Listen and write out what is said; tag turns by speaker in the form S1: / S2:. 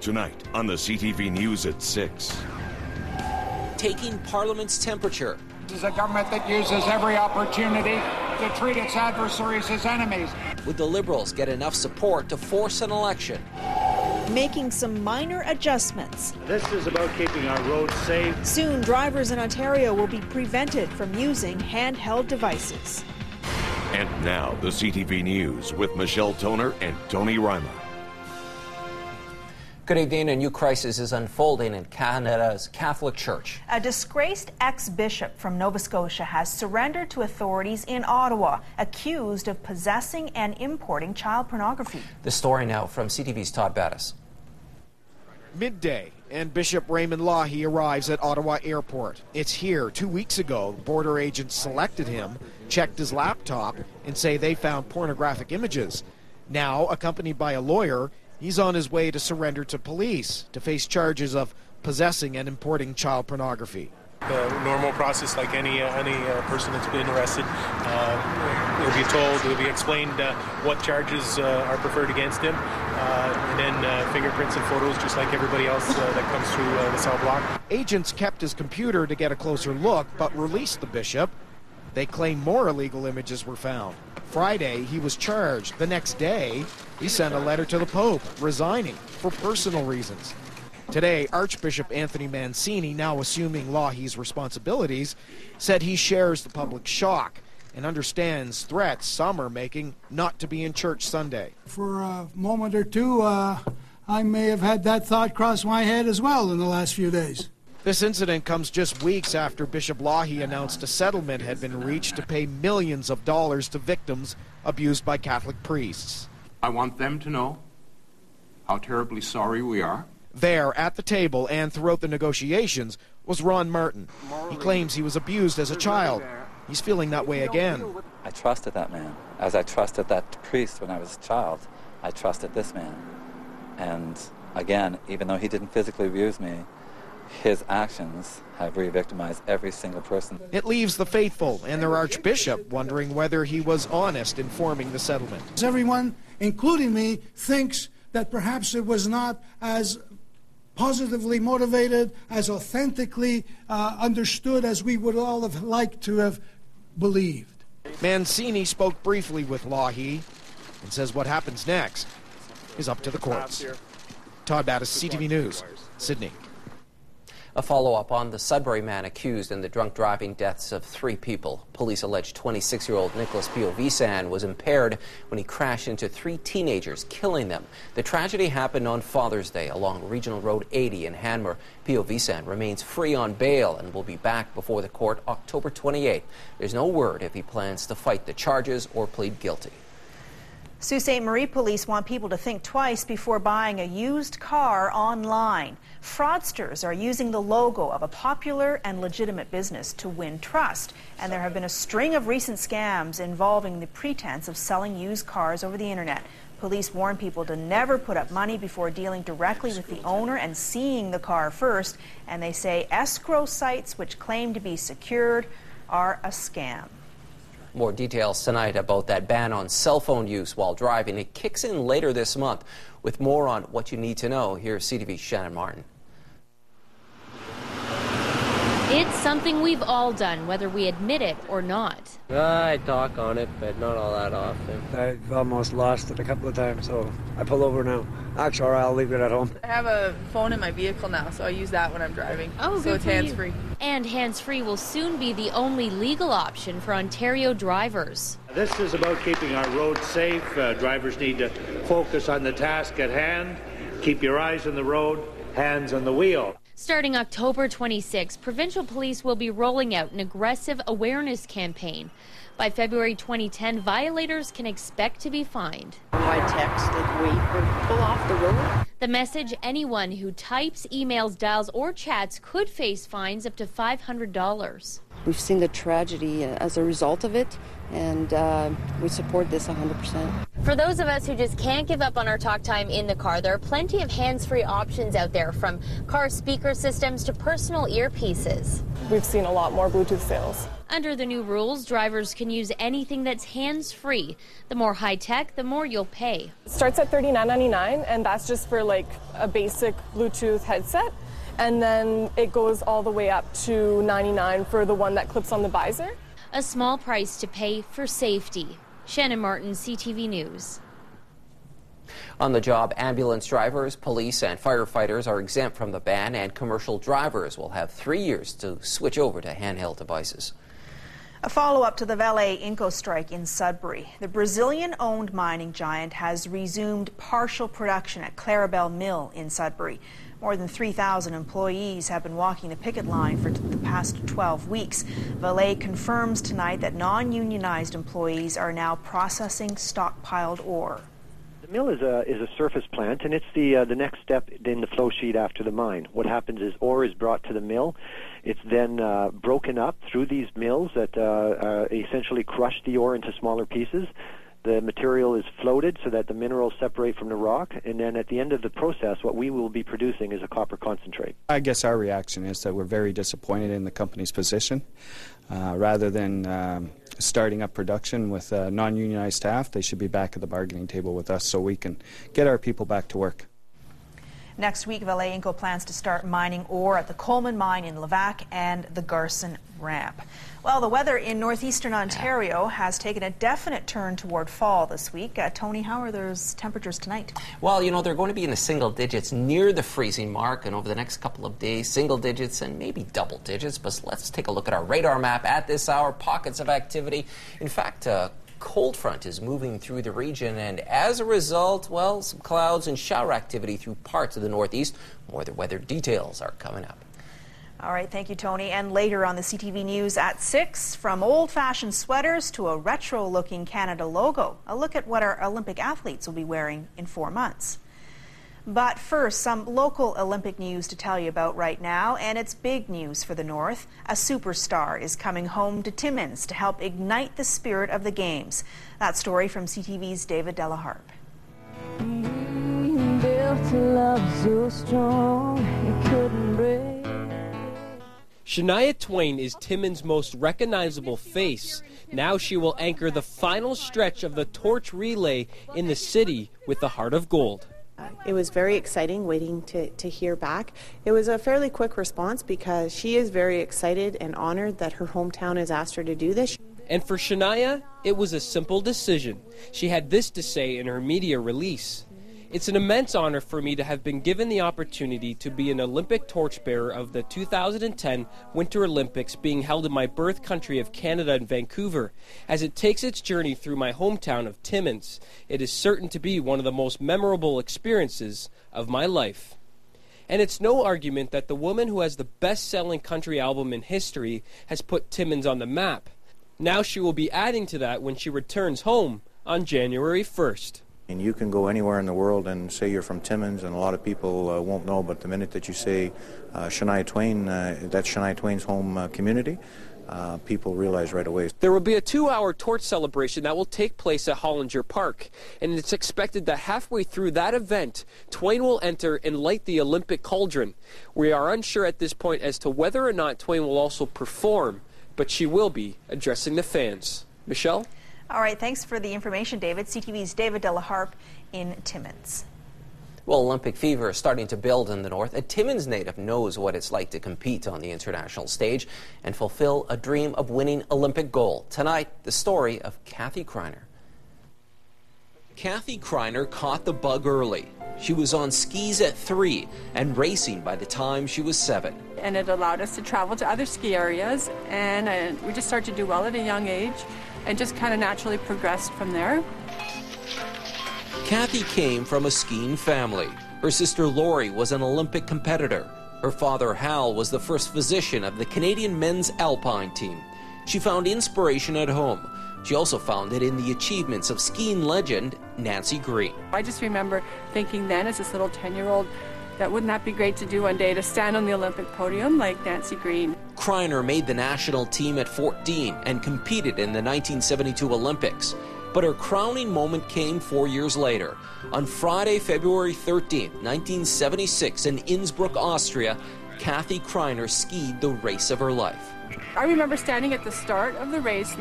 S1: Tonight on the CTV News at 6.
S2: Taking Parliament's temperature.
S3: This is a government that uses every opportunity to treat its adversaries as enemies.
S2: Would the Liberals get enough support to force an election?
S4: Making some minor adjustments.
S5: This is about keeping our roads safe.
S4: Soon, drivers in Ontario will be prevented from using handheld devices.
S1: And now, the CTV News with Michelle Toner and Tony Rima.
S6: Good evening. A new crisis is unfolding in Canada's Catholic Church.
S7: A disgraced ex-bishop from Nova Scotia has surrendered to authorities in Ottawa, accused of possessing and importing child pornography.
S6: The story now from CTV's Todd Battis.
S8: Midday, and Bishop Raymond Lahi arrives at Ottawa Airport. It's here. 2 weeks ago, border agents selected him, checked his laptop, and say they found pornographic images. Now, accompanied by a lawyer, he's on his way to surrender to police to face charges of possessing and importing child pornography.
S9: The normal process, like any person that's been arrested, he'll be told, he'll be explained what charges are preferred against him, and then fingerprints and photos, just like everybody else that comes through the cell block.
S8: Agents kept his computer to get a closer look, but released the bishop. They claim more illegal images were found. Friday, he was charged. The next day, he sent a letter to the Pope, resigning for personal reasons. Today, Archbishop Anthony Mancini, now assuming Lahi's responsibilities, said he shares the public shock and understands threats some are making not to be in church Sunday.
S10: For a moment or two, I may have had that thought cross my head as well in the last few days.
S8: This incident comes just weeks after Bishop Lahi announced a settlement had been reached to pay millions of dollars to victims abused by Catholic priests.
S11: I want them to know how terribly sorry we are.
S8: There, at the table and throughout the negotiations, was Ron Martin. He claims he was abused as a child. He's feeling that way again.
S12: I trusted that man. As I trusted that priest when I was a child, I trusted this man. And again, even though he didn't physically abuse me, his actions have re-victimized every single person.
S8: It leaves the faithful and their archbishop wondering whether he was honest in forming the settlement.
S10: Everyone, including me, thinks that perhaps it was not as positively motivated, as authentically understood as we would all have liked to have believed.
S8: Mancini spoke briefly with Lahi and says what happens next is up to the courts. Todd Battis, CTV News, Sydney.
S6: A follow-up on the Sudbury man accused in the drunk driving deaths of 3 people. Police allege 26-year-old Nicholas Piovisan was impaired when he crashed into 3 teenagers, killing them. The tragedy happened on Father's Day along Regional Road 80 in Hanmer. Piovisan remains free on bail and will be back before the court October 28th. There's no word if he plans to fight the charges or plead guilty.
S7: Sault Ste. Marie police want people to think twice before buying a used car online. Fraudsters are using the logo of a popular and legitimate business to win trust, and there have been a string of recent scams involving the pretense of selling used cars over the internet. Police warn people to never put up money before dealing directly with the owner and seeing the car first, and they say escrow sites which claim to be secured are a scam.
S6: More details tonight about that ban on cell phone use while driving. It kicks in later this month. With more on what you need to know, here's CTV's Shannon Martin.
S13: It's something we've all done, whether we admit it or not.
S14: I talk on it, but not all that often.
S15: I've almost lost it a couple of times, so I pull over now. Actually, or I'll leave it at home.
S16: I have a phone in my vehicle now, so I use that when I'm driving.
S13: Oh,
S16: so it's hands-free.
S13: And hands-free will soon be the only legal option for Ontario drivers.
S5: This is about keeping our roads safe. Drivers need to focus on the task at hand. Keep your eyes on the road, hands on the wheel.
S13: Starting October 26, provincial police will be rolling out an aggressive awareness campaign. By February 2010, violators can expect to be fined.
S17: I text, wait, or pull off the road.
S13: The message, anyone who types, emails, dials, or chats could face fines up to $500.
S17: We've seen the tragedy as a result of it, and we support this 100%.
S13: For those of us who just can't give up on our talk time in the car, there are plenty of hands-free options out there, from car speaker systems to personal earpieces.
S18: We've seen a lot more Bluetooth sales.
S13: Under the new rules, drivers can use anything that's hands-free. The more high-tech, the more you'll pay.
S18: It starts at $39.99, and that's just for like a basic Bluetooth headset. And then it goes all the way up to $99 for the one that clips on the visor.
S13: A small price to pay for safety. Shannon Martin, CTV News.
S6: On the job, ambulance drivers, police, and firefighters are exempt from the ban, and commercial drivers will have 3 years to switch over to handheld devices.
S7: A follow-up to the Vale Inco strike in Sudbury. The Brazilian-owned mining giant has resumed partial production at Clarabelle Mill in Sudbury. More than 3,000 employees have been walking the picket line for the past 12 weeks. Vale confirms tonight that non-unionized employees are now processing stockpiled ore.
S19: The mill is a surface plant, and it's the next step in the flow sheet after the mine. What happens is ore is brought to the mill. It's then broken up through these mills that essentially crush the ore into smaller pieces. The material is floated so that the minerals separate from the rock, and then at the end of the process, what we will be producing is a copper concentrate.
S20: I guess our reaction is that we're very disappointed in the company's position. Rather than starting up production with non-unionized staff, they should be back at the bargaining table with us so we can get our people back to work.
S7: Next week, Vale Inco plans to start mining ore at the Coleman mine in Levack and the Garson ramp. Well, the weather in northeastern Ontario has taken a definite turn toward fall this week. Tony, how are those temperatures tonight?
S6: Well, you know, they're going to be in the single digits near the freezing mark, and over the next couple of days, single digits and maybe double digits. But let's take a look at our radar map at this hour. Pockets of activity. In fact, cold front is moving through the region, and as a result, well, some clouds and shower activity through parts of the northeast. More of the weather details are coming up.
S7: All right, thank you, Tony. And later on the CTV News at 6, from old-fashioned sweaters to a retro-looking Canada logo. A look at what our Olympic athletes will be wearing in 4 months. But first, some local Olympic news to tell you about right now, and it's big news for the North. A superstar is coming home to Timmins to help ignite the spirit of the Games. That story from CTV's David Delaharpe.
S21: Shania Twain is Timmins' most recognizable face. Now she will anchor the final stretch of the torch relay in the city with the Heart of Gold.
S22: It was very exciting waiting to hear back. It was a fairly quick response because she is very excited and honored that her hometown has asked her to do this.
S21: And for Shania, it was a simple decision. She had this to say in her media release. It's an immense honor for me to have been given the opportunity to be an Olympic torchbearer of the 2010 Winter Olympics being held in my birth country of Canada in Vancouver. As it takes its journey through my hometown of Timmins, it is certain to be one of the most memorable experiences of my life. And it's no argument that the woman who has the best-selling country album in history has put Timmins on the map. Now she will be adding to that when she returns home on January 1st.
S23: And you can go anywhere in the world and say you're from Timmins, and a lot of people won't know, but the minute that you say Shania Twain, that's Shania Twain's home community, people realize right away.
S21: There will be a 2-hour torch celebration that will take place at Hollinger Park, and it's expected that halfway through that event, Twain will enter and light the Olympic cauldron. We are unsure at this point as to whether or not Twain will also perform, but she will be addressing the fans. Michelle?
S7: All right, thanks for the information, David. CTV's David Delaharpe in Timmins.
S6: Well, Olympic fever is starting to build in the north. A Timmins native knows what it's like to compete on the international stage and fulfill a dream of winning Olympic gold. Tonight, the story of Kathy Kreiner. Kathy Kreiner caught the bug early. She was on skis at 3 and racing by the time she was 7.
S24: And it allowed us to travel to other ski areas, and we just started to do well at a young age and just kind of naturally progressed from there.
S6: Kathy came from a skiing family. Her sister Lori was an Olympic competitor. Her father Hal was the first physician of the Canadian men's alpine team. She found inspiration at home. She also found it in the achievements of skiing legend Nancy Green.
S24: I just remember thinking then as this little 10-year-old, that wouldn't that be great to do one day, to stand on the Olympic podium like Nancy Green.
S6: Kreiner made the national team at 14 and competed in the 1972 Olympics. But her crowning moment came 4 years later. On Friday, February 13, 1976, in Innsbruck, Austria, Kathy Kreiner skied the race of her life.
S24: I remember standing at the start of the race,